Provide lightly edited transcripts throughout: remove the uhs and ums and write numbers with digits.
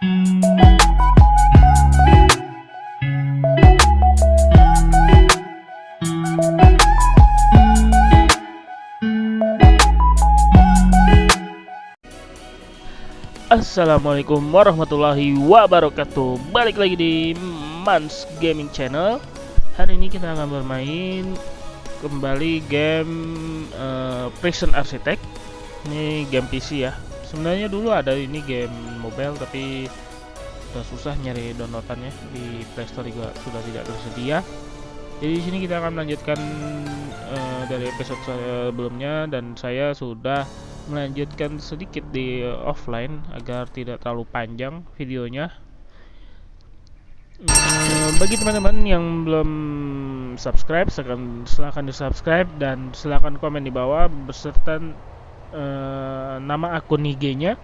Assalamualaikum warahmatullahi wabarakatuh. Balik lagi di Mans Gaming Channel. Hari ini kita akan bermain kembali game Prison Architect. Ini game PC ya. Sebenarnya dulu ada ini game mobile, tapi udah susah nyari downloadannya. Di Play Store juga sudah tidak tersedia. Jadi di sini kita akan melanjutkan dari episode sebelumnya, dan saya sudah melanjutkan sedikit di offline agar tidak terlalu panjang videonya. Bagi teman-teman yang belum subscribe, silahkan di subscribe dan silahkan komen di bawah beserta nama akun IG-nya,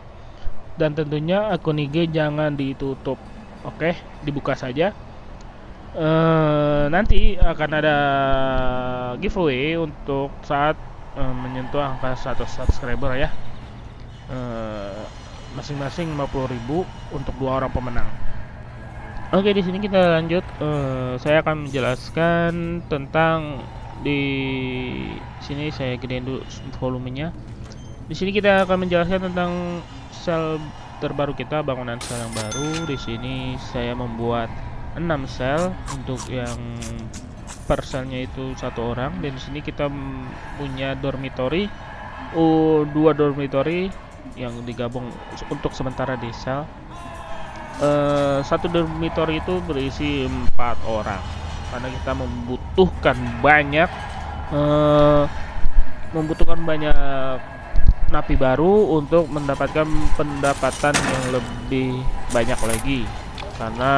dan tentunya akun IG jangan ditutup. Oke, dibuka saja. Nanti akan ada giveaway untuk saat menyentuh angka 100 subscriber ya. Masing-masing 50.000 untuk 2 orang pemenang. Oke, di sini kita lanjut. Saya akan menjelaskan tentang, di sini saya gedein dulu volumenya. Di sini kita akan menjelaskan tentang sel terbaru kita, bangunan sel yang baru. Di sini saya membuat 6 sel untuk yang per selnya itu 1 orang, dan di sini kita punya dormitory, 2 dormitory yang digabung untuk sementara di sel. Satu dormitory itu berisi 4 orang karena kita membutuhkan banyak napi baru untuk mendapatkan pendapatan yang lebih banyak lagi, karena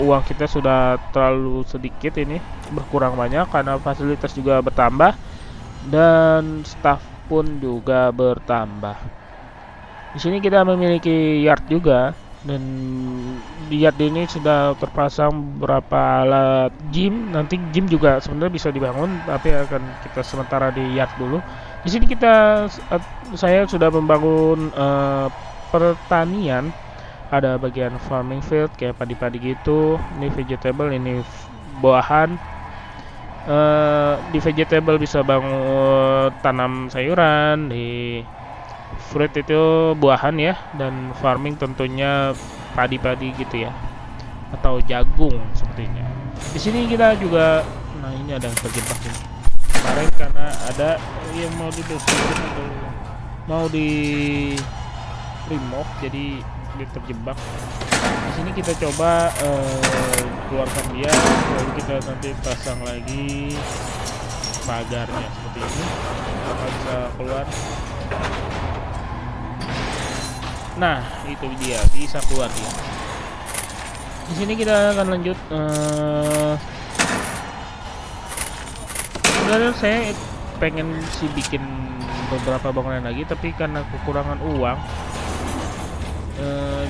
uang kita sudah terlalu sedikit, ini berkurang banyak karena fasilitas juga bertambah dan staff pun juga bertambah. Di sini kita memiliki yard juga, dan di yard ini sudah terpasang beberapa alat gym. Nanti gym juga sebenarnya bisa dibangun, tapi akan kita sementara di yard dulu. Di sini saya sudah membangun pertanian. Ada bagian farming field kayak padi-padi gitu. Ini vegetable, ini buahan. Di vegetable bisa bangun tanam sayuran, di fruit itu buahan ya, dan farming tentunya padi-padi gitu ya, atau jagung sepertinya. Di sini kita juga, nah ini ada yang terjebak ini. Kemarin karena ada yang mau dibersihkan atau mau di remove, jadi dia terjebak. Di sini kita coba keluarkan dia, lalu kita nanti pasang lagi pagarnya seperti ini, kita bisa keluar. Nah, itu dia, bisa keluar dia. Di sini kita akan lanjut. Sebenarnya saya pengen sih bikin beberapa bangunan lagi, tapi karena kekurangan uang,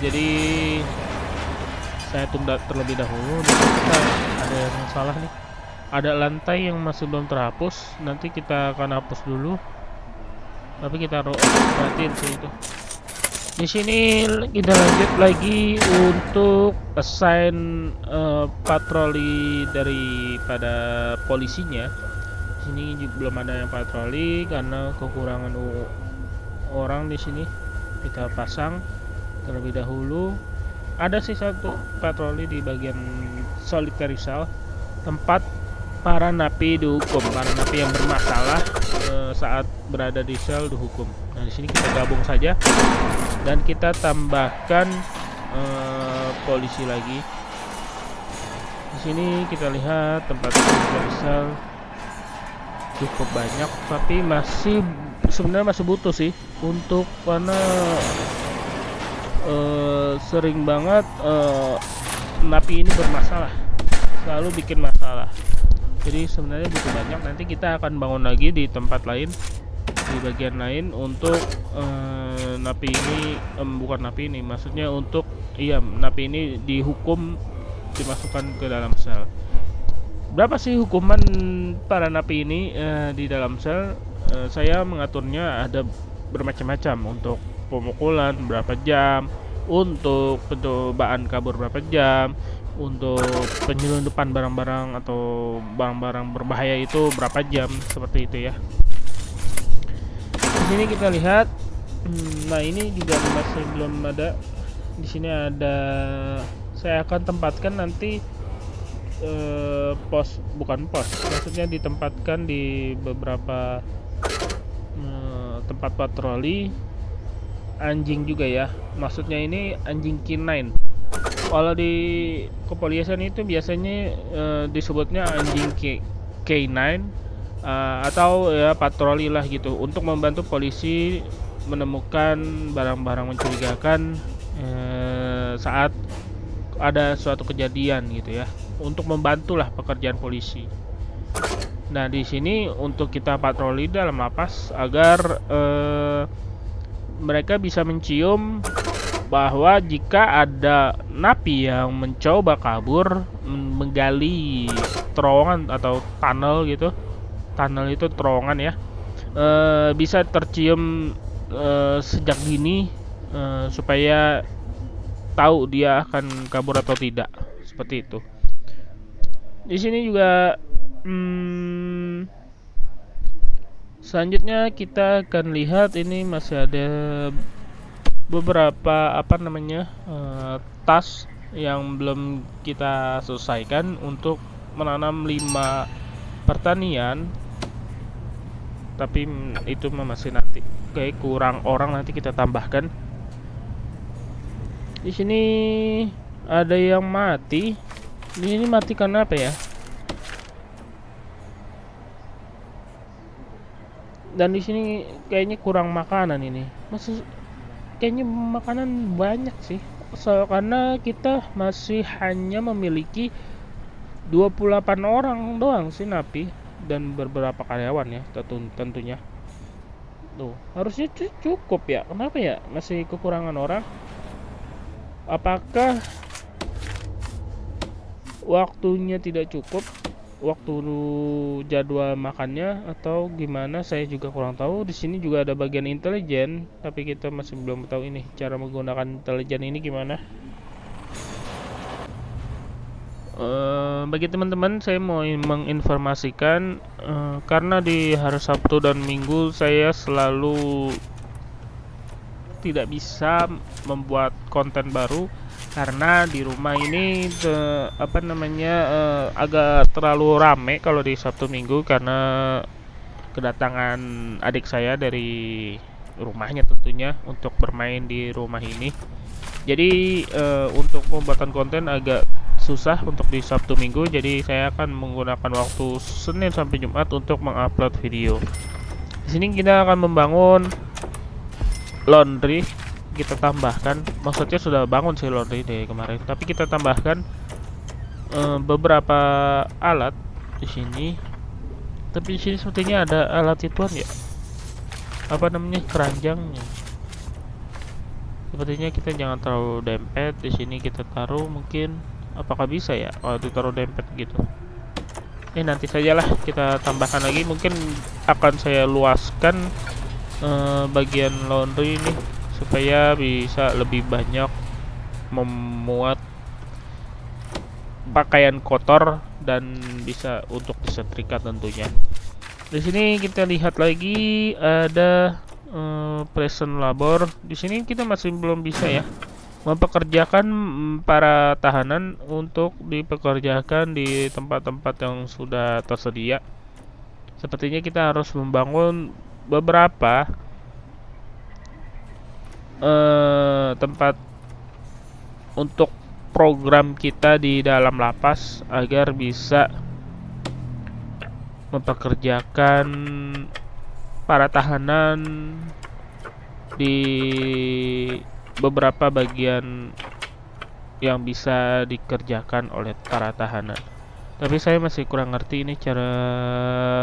jadi saya tunda terlebih dahulu. Ada yang salah nih, ada lantai yang masih belum terhapus. Nanti kita akan hapus dulu, tapi kita perhatiin sih itu. Di sini kita lanjut lagi untuk assign patroli daripada polisinya. Di sini belum ada yang patroli karena kekurangan orang. Di sini kita pasang terlebih dahulu. Ada sih satu patroli di bagian solitary cell, tempat para napi dihukum, para napi yang bermasalah saat berada di sel dihukum. Nah, di sini kita gabung saja dan kita tambahkan polisi lagi. Di sini kita lihat tempat solitary cell cukup banyak, tapi sebenarnya masih butuh sih, untuk karena sering banget napi ini bermasalah, selalu bikin masalah. Jadi sebenarnya butuh banyak. Nanti kita akan bangun lagi di tempat lain, di bagian lain, untuk napi ini, bukan napi ini, maksudnya untuk napi ini dihukum, dimasukkan ke dalam sel. Berapa sih hukuman para napi ini di dalam sel? Saya mengaturnya ada bermacam-macam. Untuk pemukulan berapa jam, untuk percobaan kabur berapa jam, untuk penyelundupan barang-barang atau barang-barang berbahaya itu berapa jam, seperti itu ya. Di sini kita lihat, nah ini juga masih belum ada. Di sini ada, saya akan tempatkan nanti bukan pos, maksudnya ditempatkan di beberapa tempat patroli anjing juga ya. Maksudnya ini anjing K9. Kalau di kepolisian itu biasanya disebutnya anjing K9 atau ya patroli lah gitu, untuk membantu polisi menemukan barang-barang mencurigakan saat ada suatu kejadian gitu ya, untuk membantulah pekerjaan polisi. Nah, di sini untuk kita patroli dalam lapas agar mereka bisa mencium bahwa jika ada napi yang mencoba kabur, menggali terowongan atau tunnel gitu. Tunnel itu terowongan ya. Bisa tercium sejak dini supaya tahu dia akan kabur atau tidak. Seperti itu. Di sini juga selanjutnya kita akan lihat, ini masih ada beberapa tas yang belum kita selesaikan untuk menanam 5 pertanian, tapi itu masih nanti. Oke, kurang orang, nanti kita tambahkan. Di sini ada yang mati. Di sini mati karena apa ya? Dan di sini kayaknya kurang makanan ini. Kayaknya makanan banyak sih. Karena kita masih hanya memiliki 28 orang doang sih napi dan beberapa karyawan ya, tentunya. Tuh, harusnya cukup ya. Kenapa ya masih kekurangan orang? Apakah waktunya tidak cukup, waktu jadwal makannya, atau gimana? Saya juga kurang tahu. Di sini juga ada bagian intelijen, tapi kita masih belum tahu ini cara menggunakan intelijen ini gimana. Bagi teman-teman, saya mau menginformasikan karena di hari Sabtu dan Minggu saya selalu tidak bisa membuat konten baru karena di rumah ini agak terlalu rame kalau di Sabtu Minggu, karena kedatangan adik saya dari rumahnya tentunya untuk bermain di rumah ini. Jadi untuk pembuatan konten agak susah untuk di Sabtu Minggu, jadi saya akan menggunakan waktu Senin sampai Jumat untuk mengupload video. Di sini kita akan membangun laundry. Kita tambahkan, maksudnya sudah bangun sih laundry dari kemarin, tapi kita tambahkan beberapa alat di sini. Tapi di sini sepertinya ada alat ituan ya, keranjangnya. Sepertinya kita jangan terlalu dempet. Di sini kita taruh, mungkin apakah bisa ya kalau ditaruh dempet gitu. Nanti sajalah, kita tambahkan lagi. Mungkin akan saya luaskan bagian laundry ini supaya bisa lebih banyak memuat pakaian kotor dan bisa untuk disetrika tentunya. Di sini kita lihat lagi ada prison labor. Di sini kita masih belum bisa ya mempekerjakan para tahanan untuk dipekerjakan di tempat-tempat yang sudah tersedia. Sepertinya kita harus membangun beberapa tempat untuk program kita di dalam lapas agar bisa mempekerjakan para tahanan di beberapa bagian yang bisa dikerjakan oleh para tahanan. Tapi saya masih kurang ngerti ini cara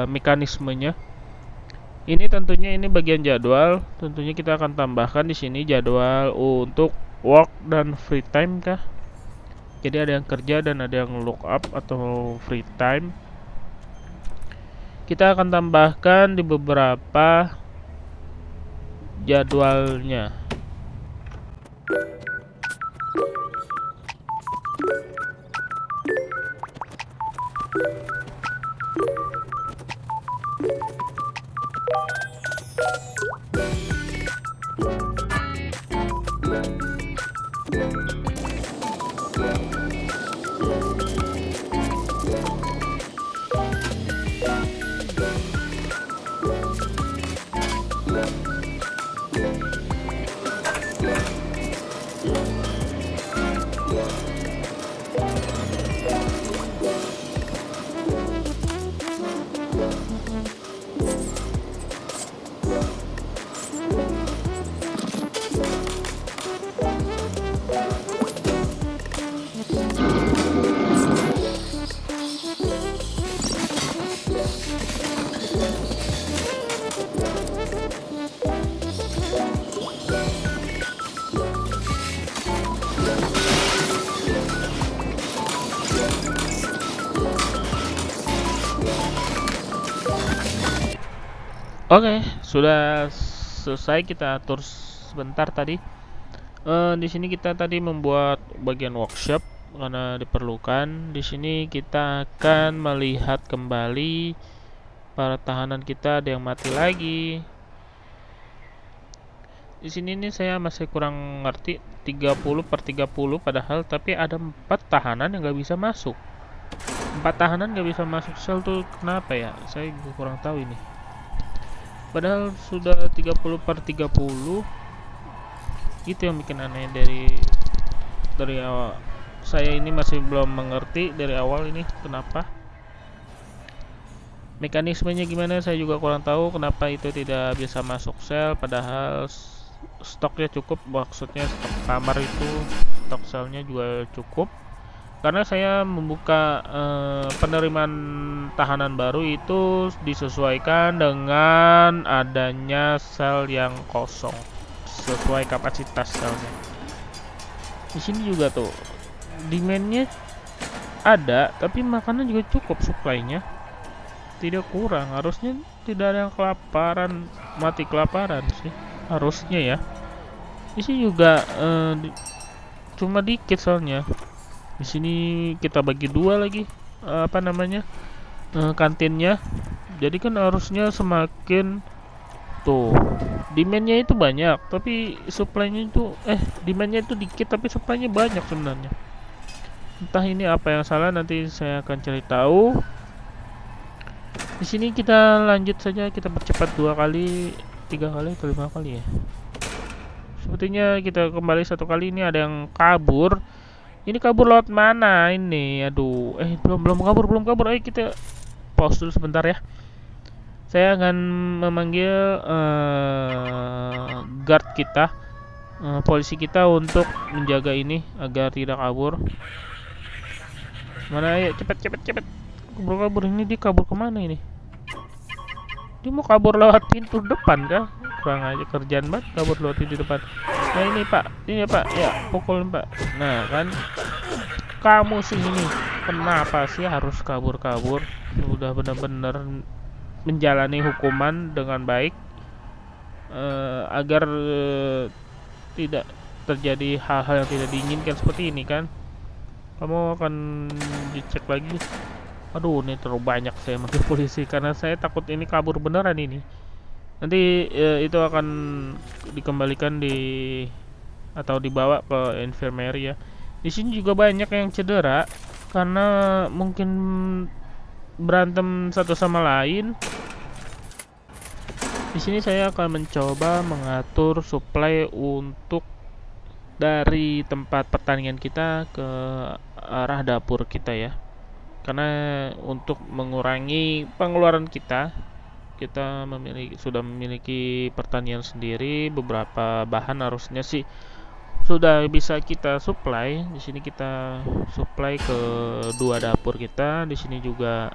mekanismenya. Ini tentunya ini bagian jadwal. Tentunya kita akan tambahkan di sini jadwal untuk work dan free time kah? Jadi ada yang kerja dan ada yang look up atau free time. Kita akan tambahkan di beberapa jadwalnya. Oke, sudah selesai kita atur sebentar tadi. Di sini kita tadi membuat bagian workshop karena diperlukan. Di sini kita akan melihat kembali para tahanan kita, ada yang mati lagi. Di sini nih saya masih kurang ngerti 30/30 padahal, tapi ada 4 tahanan yang nggak bisa masuk. 4 tahanan nggak bisa masuk sel tuh kenapa ya? Saya juga kurang tahu ini. Padahal sudah 30/30. Itu yang bikin aneh dari awal. Saya ini masih belum mengerti dari awal ini kenapa. Mekanismenya gimana saya juga kurang tahu, kenapa itu tidak bisa masuk sel padahal stoknya cukup, maksudnya stok kamar itu, stok selnya juga cukup. Karena saya membuka penerimaan tahanan baru itu disesuaikan dengan adanya sel yang kosong, sesuai kapasitas selnya. Di sini juga tuh demandnya ada, tapi makanan juga cukup, supply-nya tidak kurang. Harusnya tidak ada yang kelaparan, mati kelaparan sih harusnya ya. Di sini juga cuma dikit soalnya. Di sini kita bagi dua lagi kantinnya. Jadi kan harusnya semakin tuh demandnya itu banyak, tapi supply-nya itu demandnya itu dikit tapi supply-nya banyak sebenarnya. Entah ini apa yang salah, nanti saya akan cari tahu. Di sini kita lanjut saja, kita percepat 2 kali, 3 kali atau 5 kali ya. Sepertinya kita kembali 1 kali. Ini ada yang kabur. Ini kabur lewat mana ini? Aduh, belum kabur. Ayo kita pause dulu sebentar ya. Saya akan memanggil guard kita, polisi kita untuk menjaga ini agar tidak kabur. Mana, ayo cepet. Kabur ini, dia kabur kemana ini? Dia mau kabur lewat pintu depan kah? Kurang aja kerjaan banget kabur lewat pintu depan. Nah ini pak, ya pukul pak. Nah kan, kamu sih ini kenapa sih harus kabur? Sudah benar-benar menjalani hukuman dengan baik, agar tidak terjadi hal-hal yang tidak diinginkan seperti ini kan. Kamu akan dicek lagi. Aduh, ini terlalu banyak saya manggil polisi karena saya takut ini kabur beneran ini. Nanti itu akan dikembalikan atau dibawa ke infirmary ya. Di sini juga banyak yang cedera karena mungkin berantem satu sama lain. Di sini saya akan mencoba mengatur supply untuk dari tempat pertandingan kita ke arah dapur kita ya. Karena untuk mengurangi pengeluaran kita sudah memiliki pertanian sendiri. Beberapa bahan harusnya sih sudah bisa kita supply. Di sini kita supply ke 2 dapur kita. Di sini juga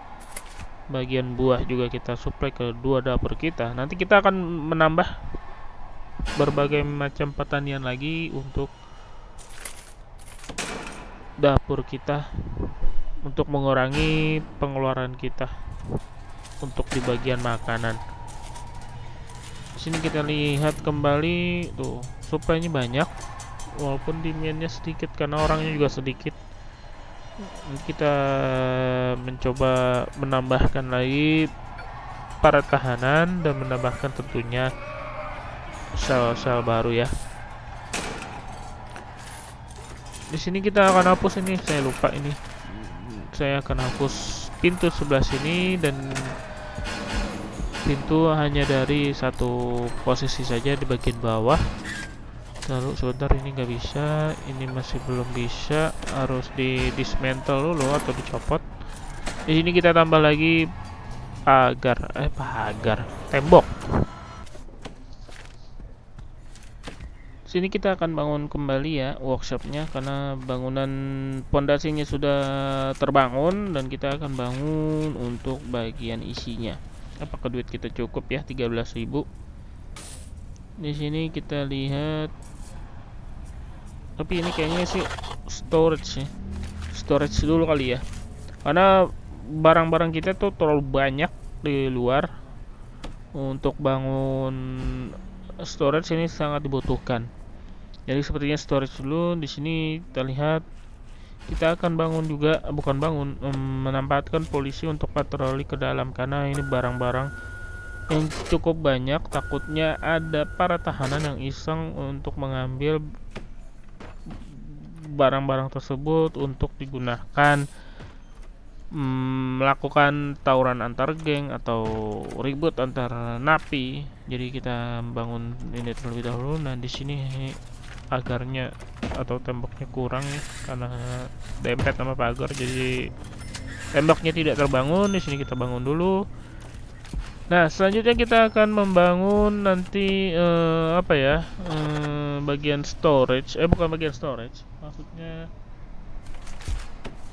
bagian buah juga kita supply ke 2 dapur kita. Nanti kita akan menambah berbagai macam pertanian lagi untuk dapur kita, untuk mengurangi pengeluaran kita untuk di bagian makanan. Di sini kita lihat kembali tuh, supply-nya banyak. walaupun demandnya sedikit karena orangnya juga sedikit. Kita mencoba menambahkan lagi para tahanan dan menambahkan tentunya sel-sel baru ya. Di sini kita akan hapus ini, saya lupa ini. Saya akan hapus pintu sebelah sini dan pintu hanya dari satu posisi saja di bagian bawah. Lalu sebentar, ini nggak bisa, ini masih belum bisa, harus di dismantle dulu atau dicopot. Di sini kita tambah lagi pagar, tembok. Sini kita akan bangun kembali ya workshopnya, karena bangunan pondasinya sudah terbangun dan kita akan bangun untuk bagian isinya. Apakah duit kita cukup ya, 13.000. Di sini kita lihat, tapi ini kayaknya sih storage ya. Storage dulu kali ya, karena barang-barang kita tuh terlalu banyak di luar. Untuk bangun storage ini sangat dibutuhkan. Jadi sepertinya storage dulu. Di sini kita lihat kita akan bangun juga, bukan bangun, menempatkan polisi untuk patroli ke dalam, karena ini barang-barang yang cukup banyak. Takutnya ada para tahanan yang iseng untuk mengambil barang-barang tersebut untuk digunakan melakukan tawuran antar geng atau ribut antar napi. Jadi kita bangun ini terlebih dahulu. Nah, di sini pagarnya atau temboknya kurang karena dempet sama pagar, jadi temboknya tidak terbangun. Di sini kita bangun dulu. Nah, selanjutnya kita akan membangun nanti bagian storage, bukan bagian storage, maksudnya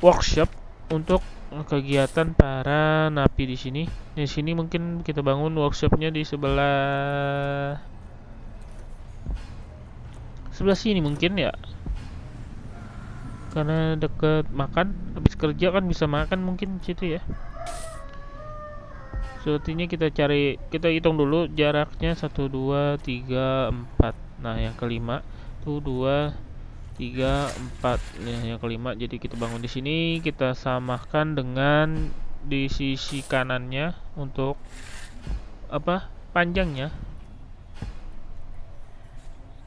workshop untuk kegiatan para napi di sini. Di sini mungkin kita bangun workshopnya di sebelah sini mungkin ya, karena deket makan, habis kerja kan bisa makan mungkin situ ya. Sepertinya kita hitung dulu jaraknya 1 2 3 4. Nah, yang kelima tuh 2 3 4. Nah, yang kelima. Jadi kita bangun di sini, kita samakan dengan di sisi kanannya untuk panjangnya.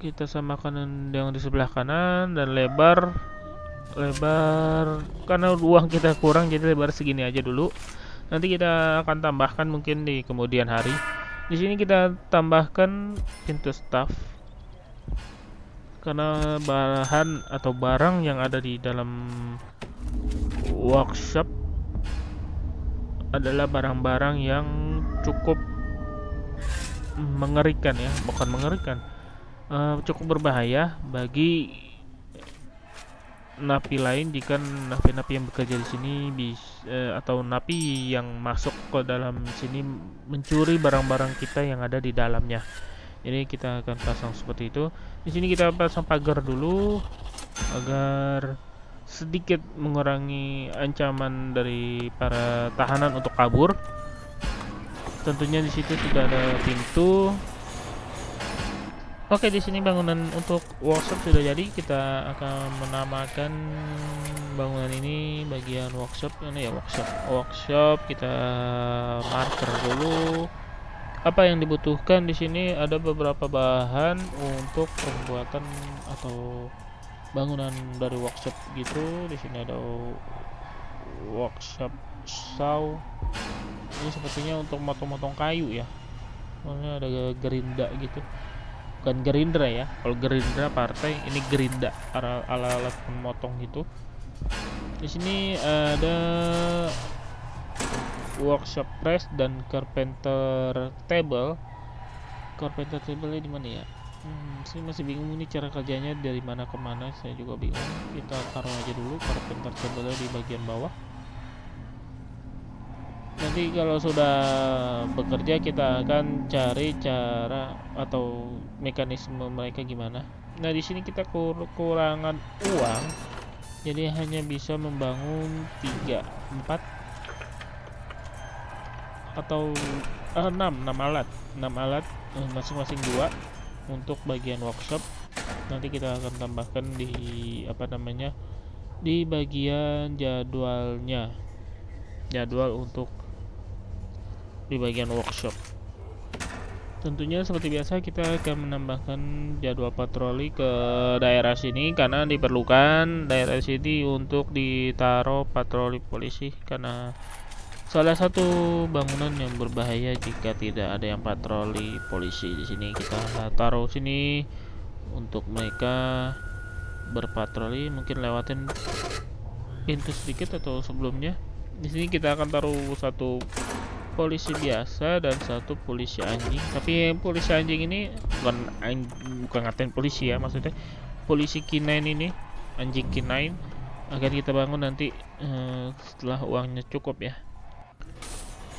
Kita samakan yang di sebelah kanan, dan lebar karena uang kita kurang, jadi lebar segini aja dulu. Nanti kita akan tambahkan mungkin di kemudian hari. Di sini kita tambahkan pintu staff, karena bahan atau barang yang ada di dalam workshop adalah barang-barang yang cukup mengerikan ya, bukan mengerikan, cukup berbahaya bagi napi lain. Jika napi-napi yang bekerja di sini atau napi yang masuk ke dalam sini mencuri barang-barang kita yang ada di dalamnya. Jadi kita akan pasang seperti itu. Di sini kita pasang pagar dulu agar sedikit mengurangi ancaman dari para tahanan untuk kabur. Tentunya di situ sudah ada pintu. Oke, di sini bangunan untuk workshop sudah jadi. Kita akan menamakan bangunan ini bagian workshop. Ini ya workshop. Kita marker dulu. Apa yang dibutuhkan di sini, ada beberapa bahan untuk pembuatan atau bangunan dari workshop gitu. Di sini ada workshop saw. Ini sepertinya untuk motong-motong kayu ya. Soalnya ada gerinda gitu. Bukan gerindra ya, kalau gerindra partai, ini gerinda, alat memotong gitu. Di sini ada workshop press dan carpenter table. Carpenter table di mana ya? Saya masih bingung ini cara kerjanya dari mana ke mana, saya juga bingung. Kita taruh aja dulu carpenter table di bagian bawah. Nanti kalau sudah bekerja kita akan cari cara atau mekanisme mereka gimana. Nah, di sini kita kekurangan uang, jadi hanya bisa membangun 3, 4 atau 6 alat masing-masing 2 untuk bagian workshop. Nanti kita akan tambahkan di di bagian jadwalnya, jadwal untuk di bagian workshop. Tentunya seperti biasa kita akan menambahkan jadwal patroli ke daerah sini karena diperlukan daerah sini untuk ditaruh patroli polisi, karena salah satu bangunan yang berbahaya jika tidak ada yang patroli polisi di sini. Kita taruh sini untuk mereka berpatroli, mungkin lewatin pintu sedikit atau sebelumnya. Di sini kita akan taruh satu polisi biasa dan satu polisi anjing. Tapi polisi anjing ini bukan ngatain polisi ya, maksudnya polisi K9 ini, anjing K9, agar kita bangun nanti setelah uangnya cukup ya.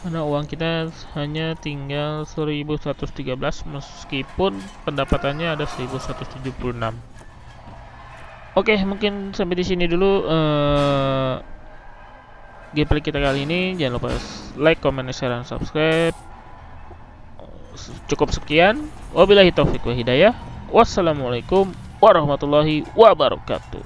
Karena uang kita hanya tinggal 1113 meskipun pendapatannya ada 1176. Oke, mungkin sampai di sini dulu gameplay kita kali ini. Jangan lupa like, comment, share, dan subscribe. Cukup sekian. Wabillahi taufiq wa hidayah. Wassalamualaikum warahmatullahi wabarakatuh.